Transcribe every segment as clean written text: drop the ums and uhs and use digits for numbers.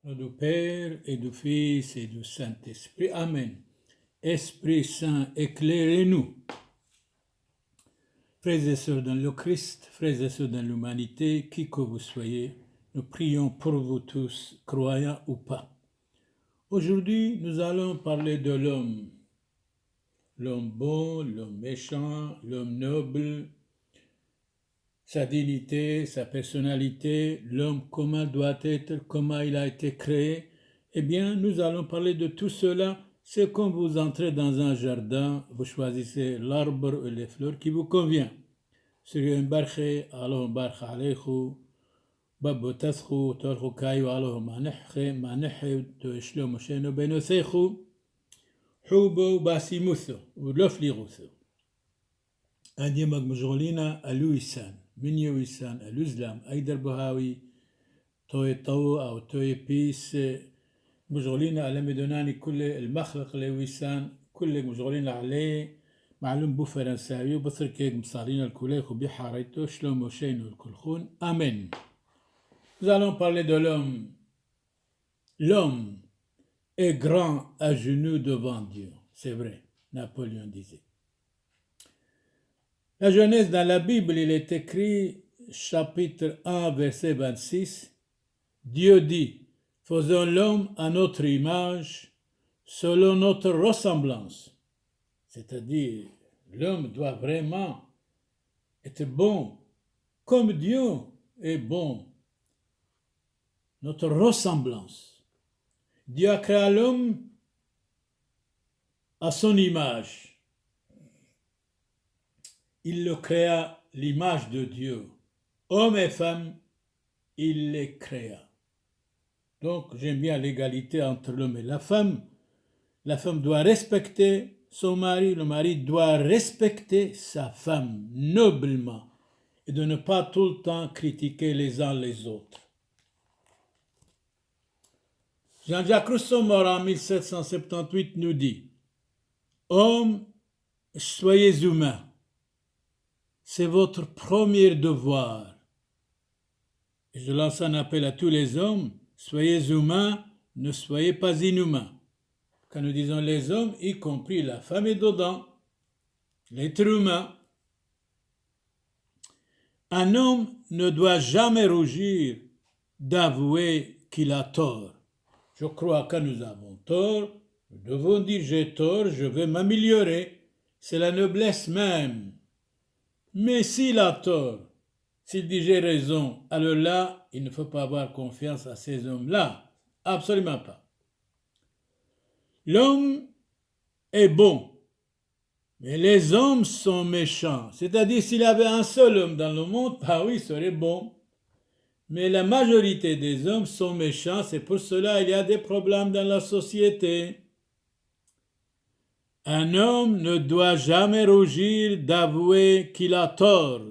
Au nom du Père et du Fils et du Saint-Esprit. Amen. Esprit Saint, éclairez-nous. Frères et sœurs dans le Christ, frères et sœurs dans l'humanité, qui que vous soyez, nous prions pour vous tous, croyants ou pas. Aujourd'hui, nous allons parler de l'homme. L'homme bon, l'homme méchant, l'homme noble, sa dignité, sa personnalité, l'homme, comment il doit être, comment il a été créé. Eh bien, nous allons parler de tout cela. C'est comme vous entrez dans un jardin, vous choisissez l'arbre et les fleurs qui vous convient. Suriyo barche, Allahum barche alayhu, babu taschu, torchu kayu, Allahum manexhe, to ishlo mosheno benosechu, hubo basimuthu, ou lofliruthu. Adi magmujolina aluisan. من يويسان الإسلام أيدر بهاوي توي طو أو توي بيس مشغولين على مدوناني كل المخلق لويسان كل مشغولين عليه معلوم بو فرنساوي وبصر كيك مصارين الكوليخ وبيحاريتو شلوم وشين والكلخون أمين. Nous allons parler de l'homme. L'homme est grand à genoux devant Dieu. C'est vrai, Napoléon disait. La Genèse dans la Bible, il est écrit, chapitre 1, verset 26, Dieu dit, faisons l'homme à notre image, selon notre ressemblance. C'est-à-dire, l'homme doit vraiment être bon, comme Dieu est bon. Notre ressemblance. Dieu a créé l'homme à son image. Il le créa l'image de Dieu. Hommes et femmes, il les créa. Donc, j'aime bien l'égalité entre l'homme et la femme. La femme doit respecter son mari, le mari doit respecter sa femme noblement et de ne pas tout le temps critiquer les uns les autres. Jean-Jacques Rousseau, mort en 1778, nous dit « Hommes, soyez humains. C'est votre premier devoir. » Et je lance un appel à tous les hommes, soyez humains, ne soyez pas inhumains. Quand nous disons les hommes, y compris la femme est dedans, l'être humain. Un homme ne doit jamais rougir d'avouer qu'il a tort. Je crois que nous avons tort, nous devons dire j'ai tort, je vais m'améliorer. C'est la noblesse même. Mais s'il a tort, s'il dit j'ai raison, alors là, il ne faut pas avoir confiance à ces hommes-là. Absolument pas. L'homme est bon, mais les hommes sont méchants. C'est-à-dire, s'il y avait un seul homme dans le monde, bah oui, il serait bon. Mais la majorité des hommes sont méchants, c'est pour cela qu'il y a des problèmes dans la société. Un homme ne doit jamais rougir d'avouer qu'il a tort.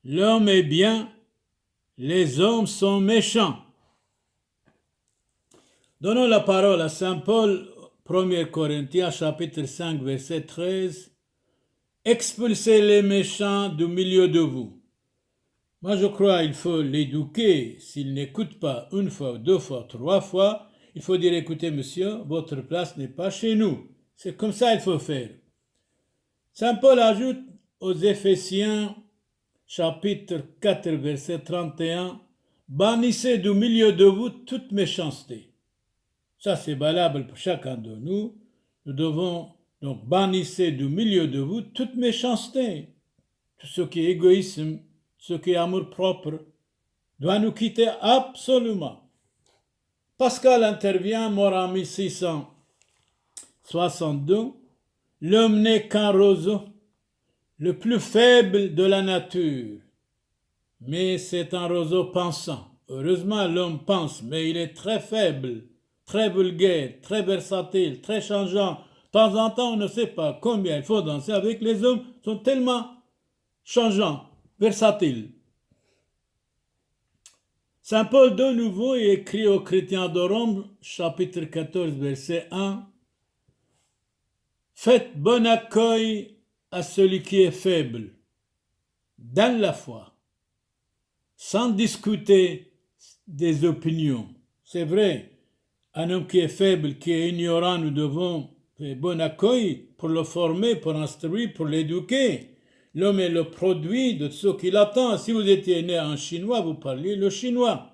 L'homme est bien, les hommes sont méchants. Donnons la parole à Saint Paul, 1 Corinthiens, chapitre 5, verset 13. Expulsez les méchants du milieu de vous. Moi, je crois qu'il faut l'éduquer. S'il n'écoute pas une fois, deux fois, trois fois, il faut dire, écoutez, monsieur, votre place n'est pas chez nous. C'est comme ça qu'il faut faire. Saint Paul ajoute aux Éphésiens, chapitre 4, verset 31, bannissez du milieu de vous toute méchanceté. Ça, c'est valable pour chacun de nous. Nous devons donc bannissez du milieu de vous toute méchanceté. Tout ce qui est égoïsme, ce qui est amour-propre, doit nous quitter absolument. Pascal intervient, mort en 1662. L'homme n'est qu'un roseau, le plus faible de la nature. Mais c'est un roseau pensant. Heureusement, l'homme pense, mais il est très faible, très vulgaire, très versatile, très changeant. De temps en temps, on ne sait pas combien il faut danser avec les hommes, sont tellement changeants, versatiles. Saint Paul de nouveau écrit aux chrétiens de Rome, chapitre 14, verset 1, « Faites bon accueil à celui qui est faible, dans la foi, sans discuter des opinions, c'est vrai, un homme qui est faible, qui est ignorant, nous devons faire bon accueil pour le former, pour l'instruire, pour l'éduquer. L'homme est le produit de ce qu'il attend. Si vous étiez né en chinois, vous parliez le chinois.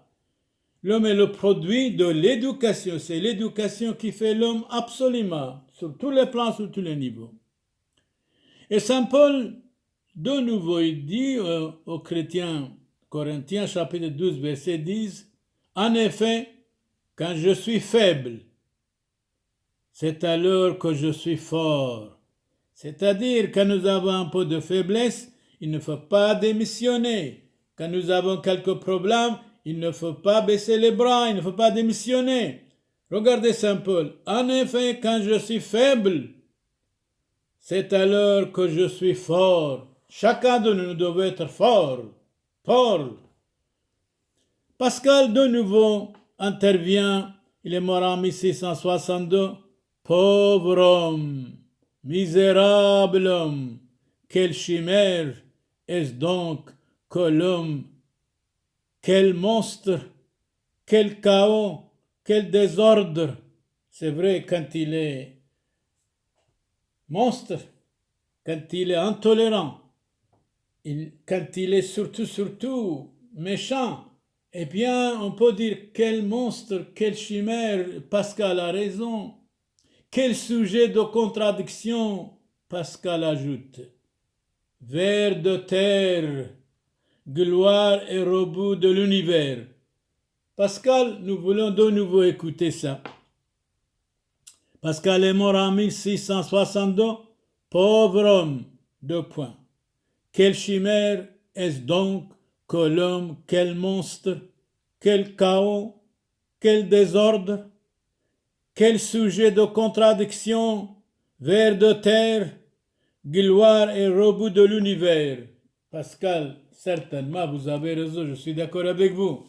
L'homme est le produit de l'éducation. C'est l'éducation qui fait l'homme absolument, sur tous les plans, sur tous les niveaux. Et Saint Paul, de nouveau, il dit aux chrétiens corinthiens, chapitre 12, verset 10, « En effet, quand je suis faible, c'est alors que je suis fort. » C'est-à-dire, quand nous avons un peu de faiblesse, il ne faut pas démissionner. Quand nous avons quelques problèmes, il ne faut pas baisser les bras, il ne faut pas démissionner. Regardez Saint Paul. En effet, quand je suis faible, c'est alors que je suis fort. Chacun de nous doit être fort. Paul. Pascal, de nouveau, intervient. Il est mort en 1662. Pauvre homme, misérable homme, quelle chimère est-ce donc que l'homme? Quel monstre, quel chaos, quel désordre. C'est vrai, quand il est monstre, quand il est intolérant, quand il est surtout méchant, eh bien, on peut dire quel monstre, quelle chimère, Pascal a raison. Quel sujet de contradiction, Pascal ajoute. Vers de terre, gloire et rebut de l'univers. Pascal, nous voulons de nouveau écouter ça. Pascal est mort en 1662, pauvre homme, 2 points. Quelle chimère est-ce donc que l'homme, quel monstre, quel chaos, quel désordre, quel sujet de contradiction, vers de terre, gloire et rebut de l'univers. Pascal, certainement, vous avez raison, je suis d'accord avec vous.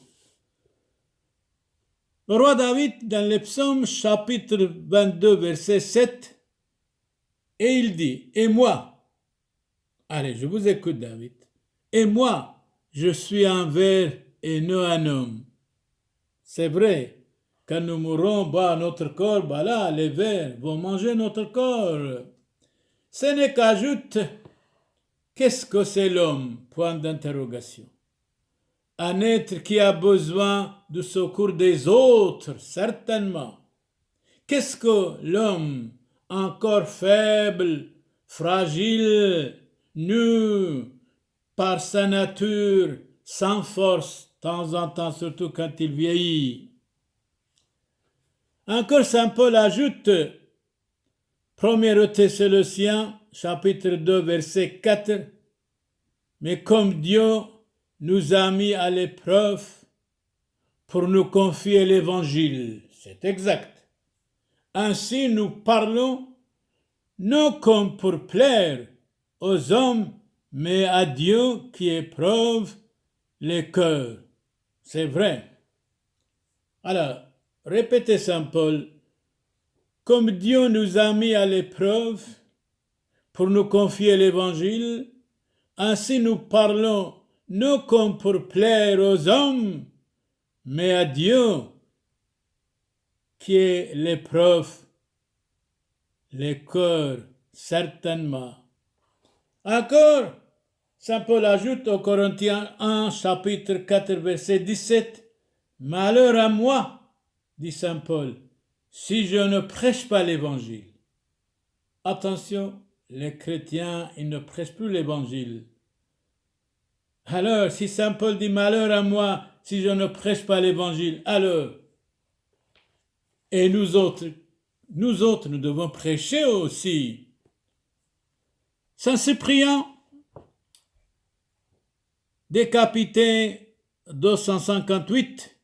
Le roi David, dans les psaumes, chapitre 22, verset 7, et il dit, « Et moi, allez, je vous écoute David, et moi, je suis un ver et non un homme. » C'est vrai, quand nous mourrons, notre corps, là, les vers vont manger notre corps. Sénèque ajoute, qu'est-ce que c'est l'homme? Point d'interrogation. Un être qui a besoin du secours des autres, certainement. Qu'est-ce que l'homme? Un corps faible, fragile, nu, par sa nature, sans force, de temps en temps, surtout quand il vieillit. Encore Saint Paul ajoute, 1 Thessaloniciens, chapitre 2, verset 4, « Mais comme Dieu nous a mis à l'épreuve pour nous confier l'Évangile. » C'est exact. Ainsi nous parlons non comme pour plaire aux hommes, mais à Dieu qui éprouve les cœurs. C'est vrai. Alors, répétez Saint Paul, comme Dieu nous a mis à l'épreuve pour nous confier l'Évangile, ainsi nous parlons non comme pour plaire aux hommes, mais à Dieu qui est l'épreuve, les cœurs, certainement. Encore, Saint Paul ajoute au Corinthiens 1, chapitre 4, verset 17, « Malheur à moi, dit Saint Paul, si je ne prêche pas l'Évangile. » Attention, les chrétiens, ils ne prêchent plus l'Évangile. Alors, si Saint Paul dit « Malheur à moi, si je ne prêche pas l'Évangile. » Alors, et nous autres, nous devons prêcher aussi. Saint Cyprien, décapité 258,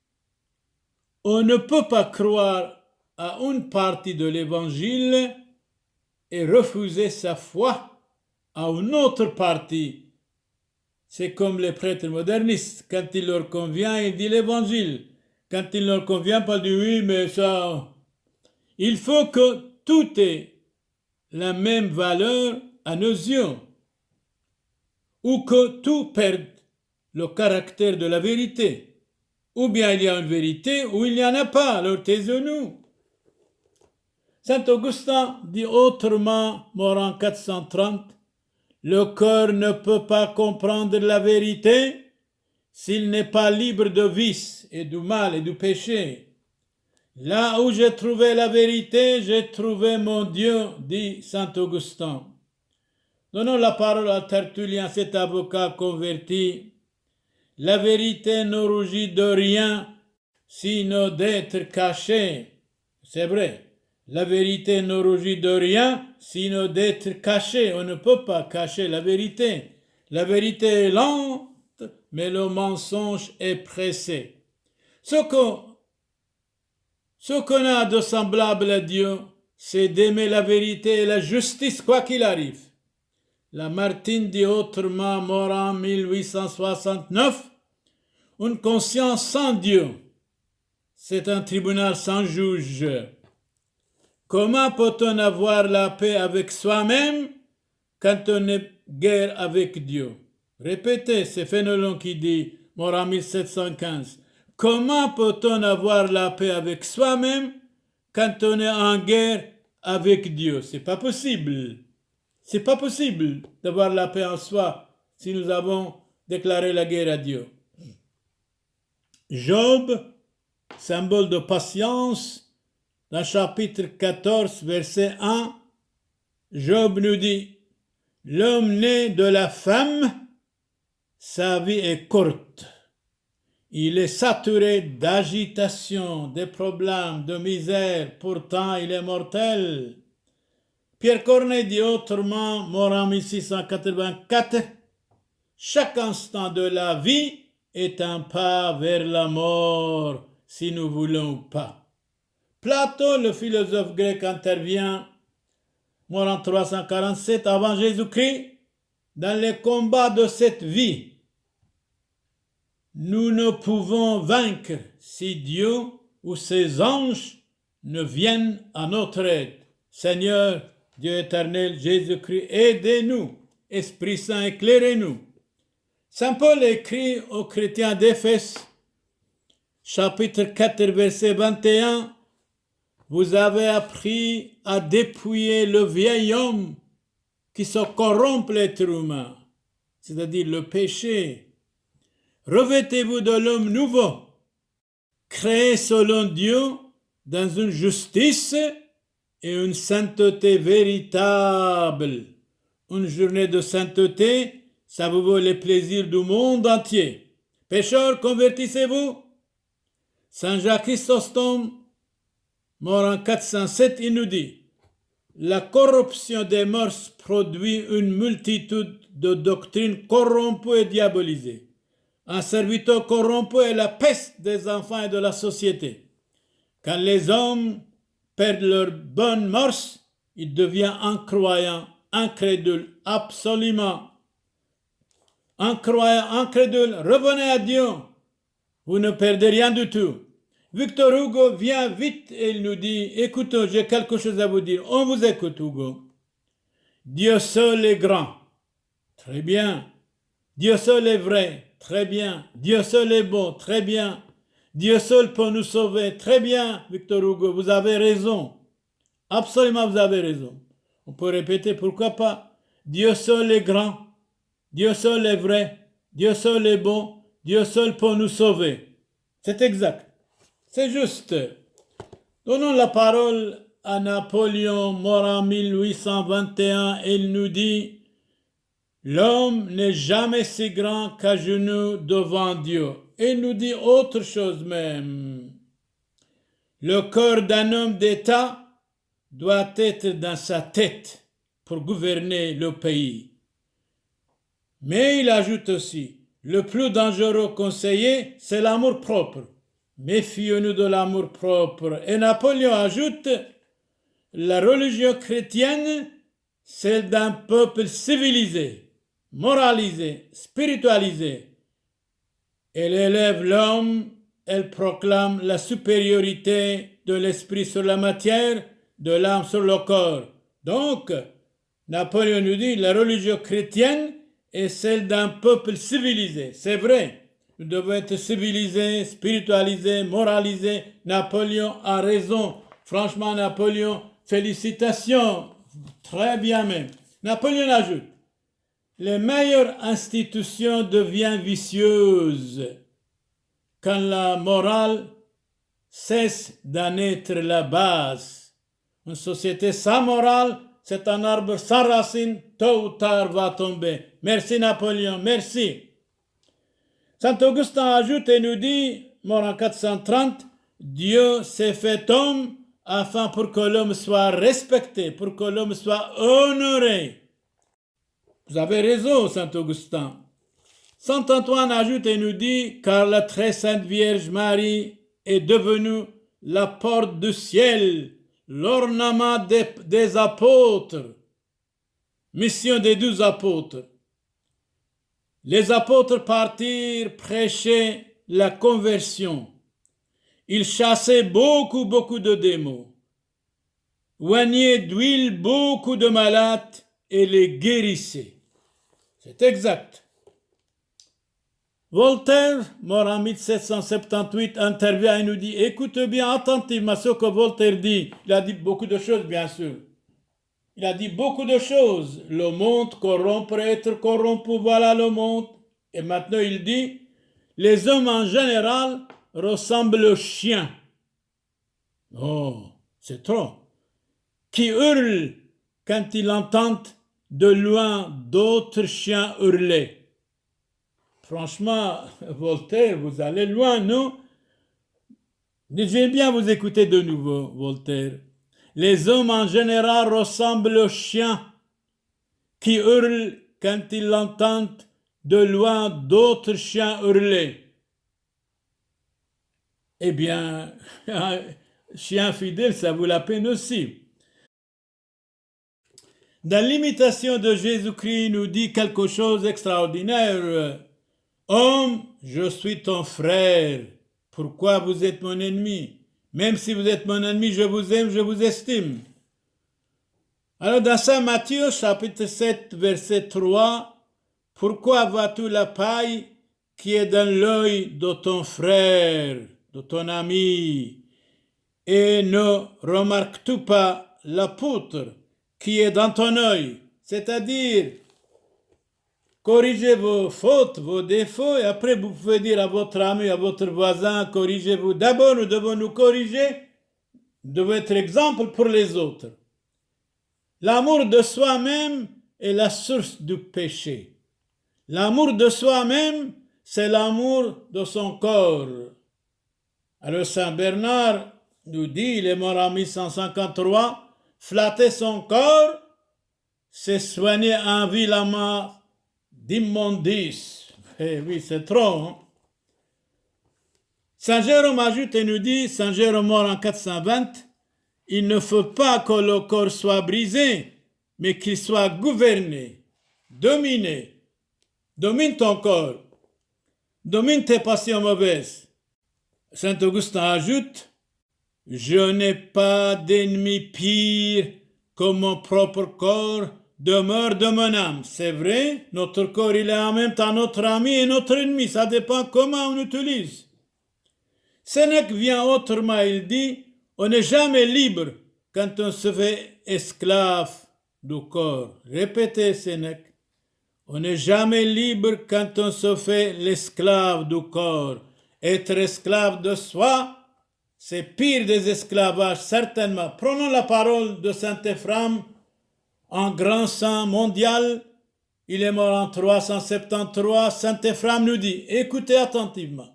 on ne peut pas croire à une partie de l'Évangile et refuser sa foi à une autre partie. C'est comme les prêtres modernistes. Quand il leur convient, ils disent l'Évangile. Quand il ne leur convient pas, ils disent oui, mais ça... Il faut que tout ait la même valeur à nos yeux, ou que tout perde le caractère de la vérité. Ou bien il y a une vérité, ou il n'y en a pas, alors taisons-nous. Saint Augustin dit autrement, mort en 430, le cœur ne peut pas comprendre la vérité s'il n'est pas libre de vice et du mal et du péché. Là où j'ai trouvé la vérité, j'ai trouvé mon Dieu, dit saint Augustin. Donnons la parole à Tertullien, cet avocat converti. La vérité ne rougit de rien, sinon d'être cachée. C'est vrai. La vérité ne rougit de rien, sinon d'être cachée. On ne peut pas cacher la vérité. La vérité est lente, mais le mensonge est pressé. Ce qu'on a de semblable à Dieu, c'est d'aimer la vérité et la justice, quoi qu'il arrive. Lamartine dit autrement, mort en 1869, une conscience sans Dieu, c'est un tribunal sans juge. Comment peut-on avoir la paix avec soi-même quand on est guerre avec Dieu? Répétez, c'est Fénelon qui dit, mort en 1715. Comment peut-on avoir la paix avec soi-même quand on est en guerre avec Dieu? C'est pas possible. C'est pas possible d'avoir la paix en soi si nous avons déclaré la guerre à Dieu. Job, symbole de patience, dans chapitre 14, verset 1, Job nous dit, l'homme né de la femme, sa vie est courte. Il est saturé d'agitation, de problèmes, de misère, pourtant il est mortel. Pierre Corneille dit autrement, mort en 1684, chaque instant de la vie est un pas vers la mort, si nous voulons ou pas. Platon, le philosophe grec, intervient, mort en 347 avant Jésus-Christ, dans les combats de cette vie. Nous ne pouvons vaincre si Dieu ou ses anges ne viennent à notre aide. Seigneur, Dieu éternel, Jésus-Christ, aidez-nous. Esprit Saint, éclairez-nous. Saint Paul écrit aux chrétiens d'Éphèse, chapitre 4, verset 21, vous avez appris à dépouiller le vieil homme qui se corrompt l'être humain, c'est-à-dire le péché. Revêtez-vous de l'homme nouveau, créé selon Dieu dans une justice et une sainteté véritable. Une journée de sainteté, ça vous vaut les plaisirs du monde entier. Pécheurs, convertissez-vous. Saint Jacques Chrysostome, mort en 407, il nous dit, la corruption des mœurs produit une multitude de doctrines corrompues et diabolisées. Un serviteur corrompu est la peste des enfants et de la société. Quand les hommes perdent leurs bonnes mœurs, ils deviennent incroyants, incrédules, absolument. Incroyants, incrédules, revenez à Dieu. Vous ne perdez rien du tout. Victor Hugo vient vite et il nous dit, écoutez, j'ai quelque chose à vous dire. On vous écoute, Hugo. Dieu seul est grand. Très bien. Dieu seul est vrai. Très bien. Dieu seul est bon. Très bien. Dieu seul peut nous sauver. Très bien, Victor Hugo, vous avez raison. Absolument, vous avez raison. On peut répéter, pourquoi pas. Dieu seul est grand. Dieu seul est vrai. Dieu seul est bon. Dieu seul peut nous sauver. C'est exact. C'est juste. Donnons la parole à Napoléon, mort en 1821. Il nous dit, l'homme n'est jamais si grand qu'à genoux devant Dieu. Et il nous dit autre chose même. Le cœur d'un homme d'État doit être dans sa tête pour gouverner le pays. Mais il ajoute aussi, le plus dangereux conseiller, c'est l'amour-propre. Méfions-nous de l'amour-propre. Et Napoléon ajoute, la religion chrétienne, celle d'un peuple civilisé, moralisé, spiritualisé. Elle élève l'homme, elle proclame la supériorité de l'esprit sur la matière, de l'âme sur le corps. Donc, Napoléon nous dit, la religion chrétienne est celle d'un peuple civilisé. C'est vrai. nous devons être civilisés, spiritualisés, moralisés. Napoléon a raison. Franchement, Napoléon, félicitations. Très bien même. Napoléon ajoute, les meilleures institutions deviennent vicieuses quand la morale cesse d'en être la base. Une société sans morale, c'est un arbre sans racines, tôt ou tard va tomber. Merci Napoléon, merci. Saint Augustin ajoute et nous dit, mort en 430, Dieu s'est fait homme afin pour que l'homme soit respecté, pour que l'homme soit honoré. Vous avez raison, Saint Augustin. Saint Antoine ajoute et nous dit, car la très sainte Vierge Marie est devenue la porte du ciel, l'ornement des apôtres. Mission des 12 apôtres. Les apôtres partirent prêcher la conversion. Ils chassaient beaucoup de démons, oignaient d'huile beaucoup de malades et les guérissaient. C'est exact. Voltaire, mort en 1778, intervient et nous dit, écoute bien attentivement ce que Voltaire dit. Il a dit beaucoup de choses, bien sûr. Il a dit beaucoup de choses. Le monde corrompre, être corrompu, voilà le monde. Et maintenant il dit, les hommes en général ressemblent aux chiens. Oh, c'est trop. Qui hurlent quand ils entendent de loin d'autres chiens hurler. Franchement, Voltaire, vous allez loin, non? Je vais bien vous écouter de nouveau, Voltaire. Les hommes en général ressemblent aux chiens qui hurlent quand ils entendent de loin d'autres chiens hurler. Eh bien, un chien fidèle, ça vaut la peine aussi. Dans l'imitation de Jésus-Christ, il nous dit quelque chose d'extraordinaire. Homme, je suis ton frère. Pourquoi vous êtes mon ennemi? Même si vous êtes mon ennemi, je vous aime, je vous estime. Alors dans Saint Matthieu, chapitre 7, verset 3, pourquoi vois-tu la paille qui est dans l'œil de ton frère, de ton ami, et ne remarques-tu pas la poutre qui est dans ton œil? C'est-à-dire, corrigez vos fautes, vos défauts, et après vous pouvez dire à votre ami, à votre voisin, corrigez-vous. D'abord, nous devons nous corriger, nous devons être exemple pour les autres. L'amour de soi-même est la source du péché. L'amour de soi-même, c'est l'amour de son corps. Alors Saint Bernard nous dit, il est mort en 1153, flatter son corps, c'est soigner invilemment d'immondice. Eh oui, c'est trop. Hein? Saint Jérôme ajoute et nous dit, Saint Jérôme mort en 420, il ne faut pas que le corps soit brisé, mais qu'il soit gouverné, dominé. Domine ton corps, domine tes passions mauvaises. Saint Augustin ajoute, je n'ai pas d'ennemi pire que mon propre corps demeure de mon âme. C'est vrai, notre corps il est en même temps notre ami et notre ennemi, ça dépend comment on l'utilise. Sénèque vient autrement, il dit, on n'est jamais libre quand on se fait esclave du corps. Répétez Sénèque. On n'est jamais libre quand on se fait l'esclave du corps. Être esclave de soi, c'est pire des esclavages, certainement. Prenons la parole de Saint Éphrem, un grand saint mondial. Il est mort en 373. Saint Éphrem nous dit, écoutez attentivement.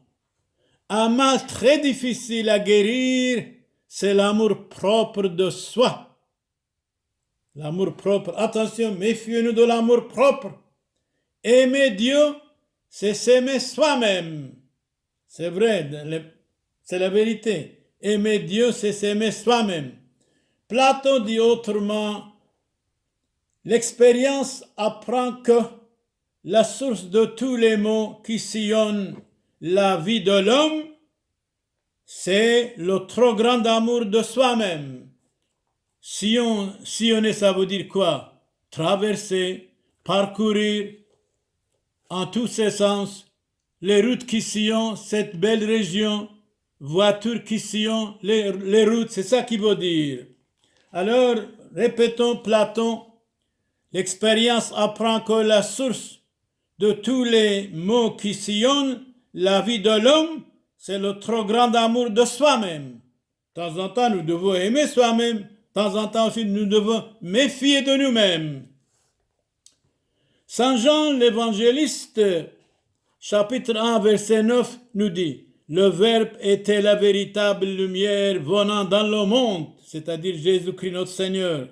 Un mal très difficile à guérir, c'est l'amour propre de soi. L'amour propre. Attention, méfiez-nous de l'amour propre. Aimer Dieu, c'est s'aimer soi-même. C'est vrai, c'est la vérité. Aimer Dieu, c'est s'aimer soi-même. Platon dit autrement, l'expérience apprend que la source de tous les maux qui sillonnent la vie de l'homme, c'est le trop grand amour de soi-même. Sillonner, ça veut dire quoi? Traverser, parcourir, en tous ses sens, les routes qui sillonnent cette belle région, voitures qui sillonnent les routes, c'est ça qu'il veut dire. Alors, répétons Platon, l'expérience apprend que la source de tous les maux qui sillonnent la vie de l'homme, c'est le trop grand amour de soi-même. De temps en temps, nous devons aimer soi-même. De temps en temps aussi, nous devons méfier de nous-mêmes. Saint Jean l'évangéliste, chapitre 1, verset 9, nous dit « Le Verbe était la véritable lumière venant dans le monde, c'est-à-dire Jésus-Christ notre Seigneur. »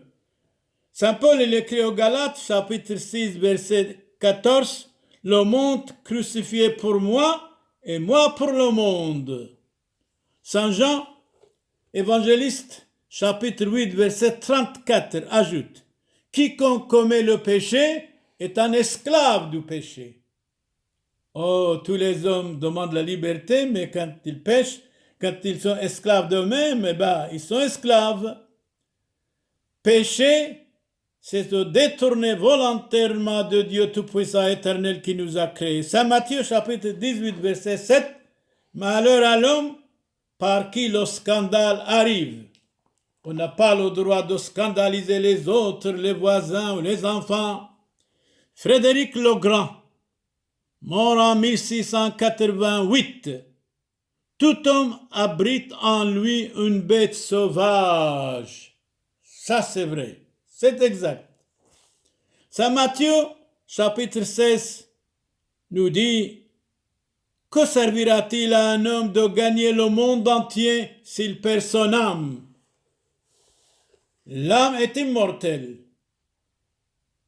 Saint Paul, il écrit aux Galates, chapitre 6, verset 14, « Le monde crucifié pour moi et moi pour le monde. » Saint Jean, évangéliste, chapitre 8, verset 34, ajoute « Quiconque commet le péché est un esclave du péché. » Oh, tous les hommes demandent la liberté, mais quand ils pêchent, quand ils sont esclaves d'eux-mêmes, ils sont esclaves. Pécher, c'est se détourner volontairement de Dieu Tout-Puissant éternel qui nous a créés. Saint Matthieu, chapitre 18, verset 7, « Malheur à l'homme par qui le scandale arrive. » On n'a pas le droit de scandaliser les autres, les voisins ou les enfants. Frédéric le Grand, mort en 1688. Tout homme abrite en lui une bête sauvage. Ça, c'est vrai. C'est exact. Saint Matthieu, chapitre 16, nous dit « Que servira-t-il à un homme de gagner le monde entier s'il perd son âme ?» L'âme est immortelle.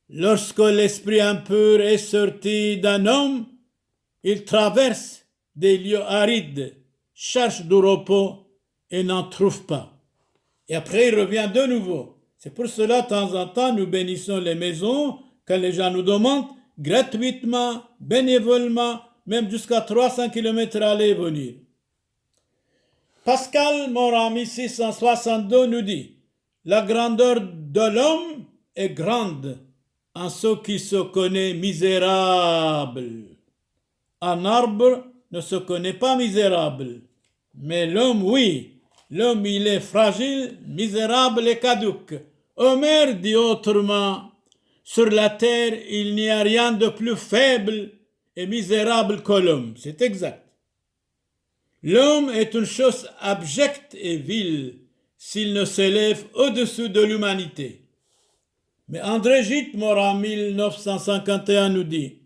Lorsque l'esprit impur est sorti d'un homme, il traverse des lieux arides, cherche du repos et n'en trouve pas. Et après, il revient de nouveau. C'est pour cela, de temps en temps, nous bénissons les maisons quand les gens nous demandent gratuitement, bénévolement, même jusqu'à 300 km aller et venir. Pascal, mort en 1662, nous dit « La grandeur de l'homme est grande en ce qui se connaît misérable. Un arbre ne se connaît pas misérable, mais l'homme, oui. L'homme, il est fragile, misérable et caduc. Homère dit autrement, sur la terre, il n'y a rien de plus faible et misérable que l'homme. C'est exact. L'homme est une chose abjecte et vile s'il ne s'élève au-dessus de l'humanité. Mais André Gide, mort en 1951, nous dit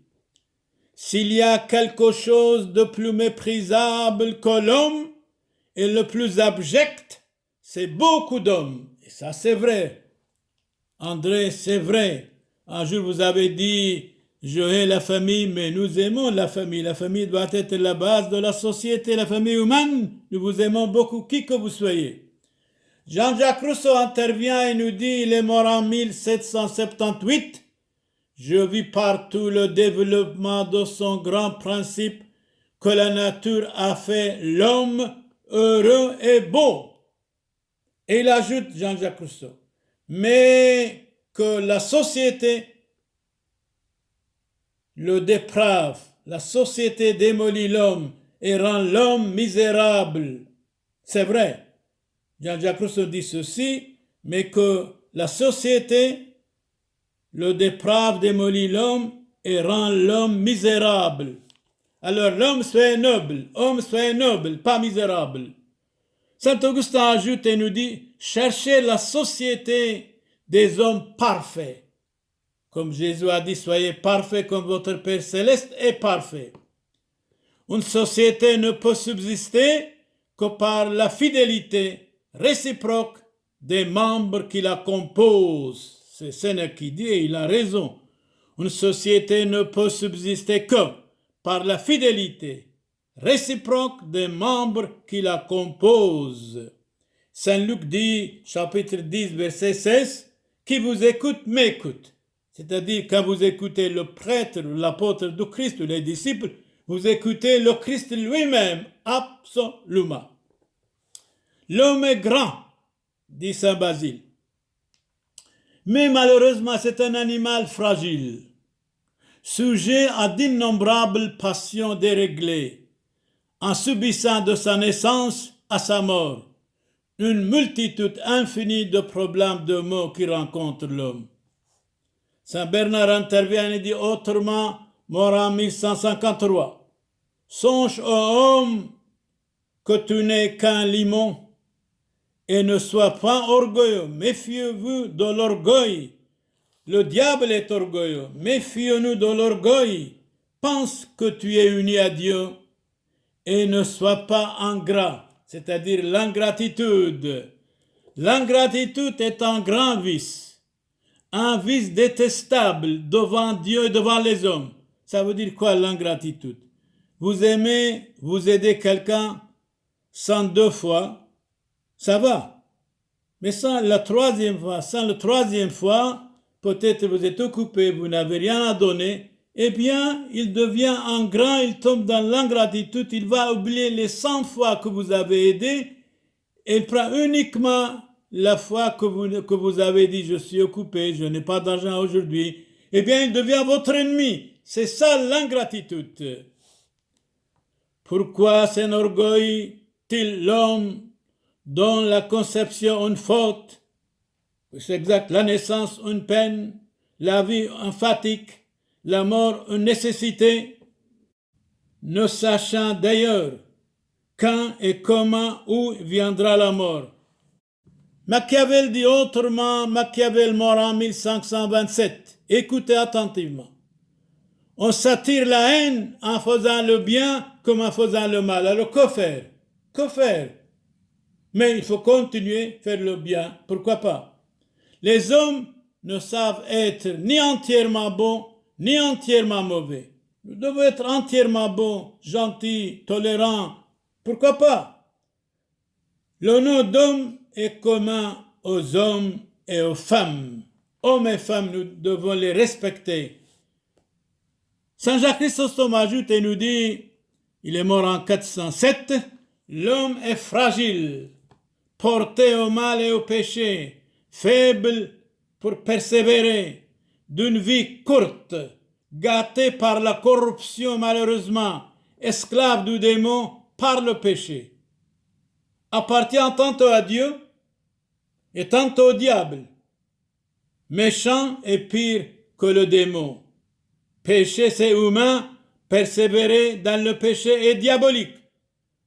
« S'il y a quelque chose de plus méprisable que l'homme et le plus abject, c'est beaucoup d'hommes. » Et ça, c'est vrai. André, c'est vrai. Un jour, vous avez dit « Je hais la famille, mais nous aimons la famille. La famille doit être la base de la société, la famille humaine. Nous vous aimons beaucoup, qui que vous soyez. » Jean-Jacques Rousseau intervient et nous dit, il est mort en 1778, « Je vis partout le développement de son grand principe que la nature a fait l'homme heureux et beau. » Et il ajoute, Jean-Jacques Rousseau, « Mais que la société le déprave, la société démolit l'homme et rend l'homme misérable. » C'est vrai. Jean-Jacques Rousseau dit ceci, mais que la société le déprave, démolit l'homme et rend l'homme misérable. Alors l'homme soit noble, pas misérable. Saint Augustin ajoute et nous dit, cherchez la société des hommes parfaits. Comme Jésus a dit, soyez parfaits comme votre Père céleste est parfait. Une société ne peut subsister que par la fidélité réciproque des membres qui la composent. C'est Sénèque qui dit, et il a raison. Une société ne peut subsister que par la fidélité réciproque des membres qui la composent. Saint Luc dit, chapitre 10, verset 16, « Qui vous écoute, m'écoute. » C'est-à-dire, quand vous écoutez le prêtre, l'apôtre du Christ, ou les disciples, vous écoutez le Christ lui-même, absolument. L'homme est grand, dit saint Basile. Mais malheureusement, c'est un animal fragile. sujet à d'innombrables passions déréglées, en subissant de sa naissance à sa mort une multitude infinie de problèmes de maux qui rencontrent l'homme. Saint Bernard intervient et dit autrement, mort en 1153. Songe, ô homme, que tu n'es qu'un limon, et ne sois pas orgueilleux. Méfiez-vous de l'orgueil. Le diable est orgueilleux. Méfiez-nous de l'orgueil. Pense que tu es uni à Dieu et ne sois pas ingrat, c'est-à-dire l'ingratitude. L'ingratitude est un grand vice détestable devant Dieu et devant les hommes. Ça veut dire quoi l'ingratitude? Vous aimez, vous aidez quelqu'un 102 fois, ça va. Mais sans la troisième fois, peut-être vous êtes occupé, vous n'avez rien à donner, eh bien, il devient ingrat, il tombe dans l'ingratitude, il va oublier les 100 fois que vous avez aidé, et il prend uniquement la fois que vous avez dit « je suis occupé, je n'ai pas d'argent aujourd'hui », eh bien, il devient votre ennemi. C'est ça l'ingratitude. Pourquoi s'enorgueille-t-il l'homme dont la conception une faute, c'est exact, la naissance une peine, la vie une fatigue, la mort une nécessité, ne sachant d'ailleurs quand et comment, où viendra la mort. Machiavel dit autrement, Machiavel mort en 1527. Écoutez attentivement. On s'attire la haine en faisant le bien comme en faisant le mal. Alors que faire? Que faire? Mais il faut continuer à faire le bien. Pourquoi pas? Les hommes ne savent être ni entièrement bons, ni entièrement mauvais. Nous devons être entièrement bons, gentils, tolérants. Pourquoi pas? Le nom d'homme est commun aux hommes et aux femmes. Hommes et femmes, nous devons les respecter. Saint Jacques Chrysostome ajoute et nous dit, il est mort en 407, l'homme est fragile, porté au mal et au péché, faible pour persévérer, d'une vie courte, gâté par la corruption malheureusement, esclave du démon par le péché, appartient tantôt à Dieu et tantôt au diable, méchant et pire que le démon. Péché c'est humain, persévérer dans le péché est diabolique.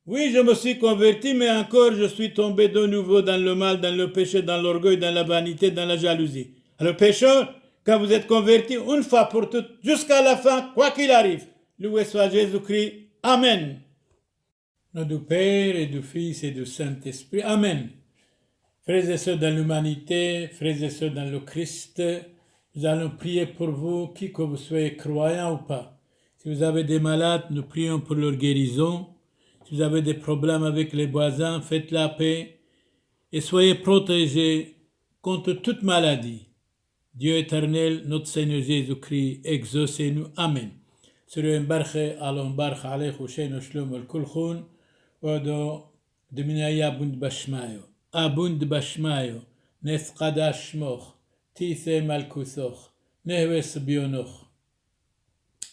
Oui, je me suis converti, mais encore je suis tombé de nouveau dans le mal, dans le péché, dans l'orgueil, dans la vanité, dans la jalousie. Alors pécheur, quand vous êtes converti une fois pour toutes, jusqu'à la fin, quoi qu'il arrive, loué soit Jésus-Christ. Amen. Nom du Père et du Fils et du Saint-Esprit. Amen. Frères et sœurs dans l'humanité, frères et sœurs dans le Christ, nous allons prier pour vous, qui que vous soyez croyants ou pas. Si vous avez des malades, nous prions pour leur guérison. Si vous avez des problèmes avec les voisins, faites la paix et soyez protégés contre toute maladie. Dieu éternel, notre Seigneur Jésus-Christ, exaucez-nous. Amen. Sur un barche, alon barche, alech, ushen, shlom, el kulchun, odo, dminaya bund bashmayo. Abund bashmayo, nes qadash moch, tise malkusoch, nehwes bionoch.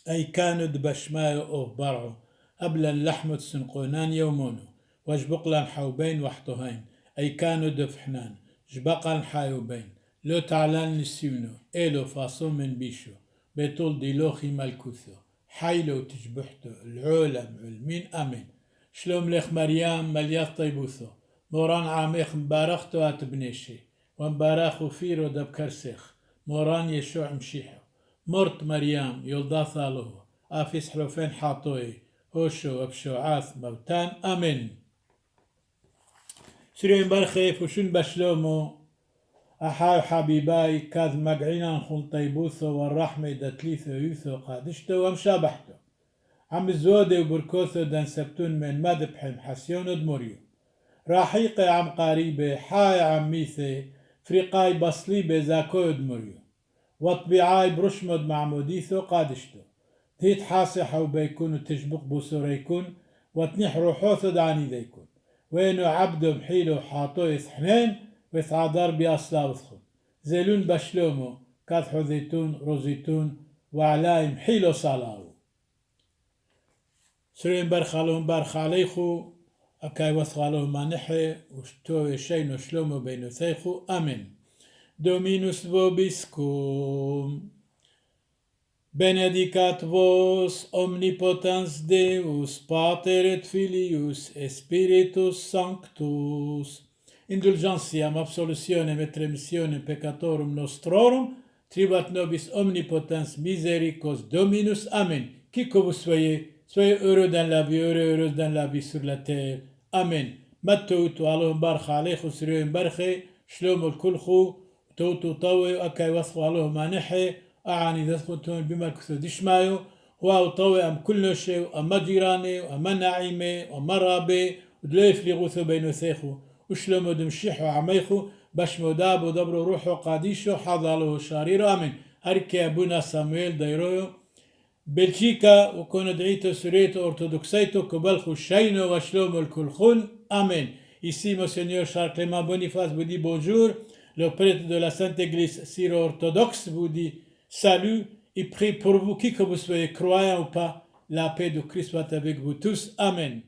Aikanud bashmayo of bar'o. أبلا لحمة سنقونان يومونو واجبقلان حوبين وحطهين أي كانوا دفحنان جبقان حايوبين لو تعلان نسيونو إلو فاصو من بيشو بيطول ديلوخي مالكوثو حيلو تجبحتو العولم علمين أمين شلوم لخ مريم ملياث طيبوثو موران عاميخ مبارختو أتبنيشي ومبارخو فيرو دبكرسيخ موران يشوع مشيحو مرت مريم يلداثا له آفيس حلوفين حاطوي هوشو وبشوعاث موتان أمين سرين برخي فشون بشلومو أحاو حبيباي كاذ مقعينا خل طيبوثو والرحمة دتليثو يوثو قادشتو ومشابحتو عم الزودي وبركوثو دان سبتون من مدبحم حسيون ودموريو راحيقي عم قريبي حاي عم ميثي فريقاي بصليبي زاكو دموريو وطبيعاي برشمد معموديثو قادشتو تيت حاصحة وبيكون وتشبق بوسوريكون وتنح روحوث دعني ذيكون وينو عبدو بحيلو حاطو يثحنين ويثعدار بأصلاوثخون زيلون بشلومو كاثحو زيتون روزيتون وعلايم حيلو صلاو سرين برخالهم برخاليخو أكاي وثغالو مانحي وشتو شينو شلومو بينو ثيخو آمين دومينوس vobiscum benedicat vos omnipotens Deus Pater et Filius et Spiritus Sanctus indulgentiam absolutionem et remissionem peccatorum nostrorum tribuat nobis omnipotens misericors Dominus. Amen. Qui que vous soyez heureux dans la vie, heureuse dans la vie sur la terre. Amen. Mattoutu Allahum barcha aleichu siruyum barche shlomul kulchu توتو طوي أكاي وصفوا عليهم مانحي أعني ذاتكم بما كثو دشمايو هو طوي أم كل شيء أما جيراني وأما نعيمي وأما رابي ودليف لي غوثو بينو ثيخو وشلمو دمشيحو عميخو باش مدابو دبرو روحو قاديشو حضالو شاريرو آمين هركي أبونا سامويل دايرويو بلجيكا وكونو دعيتو سوريتو أرثوذكسيتو كبالخو شينو وشلومو الكلخون آمين. Ici, Monseigneur Charles Clément Boniface vous dit bonjour. Le prêtre de la Sainte Église syro-orthodoxe vous dit salut et prie pour vous, qui que vous soyez, croyant ou pas. La paix de Christ soit avec vous tous. Amen.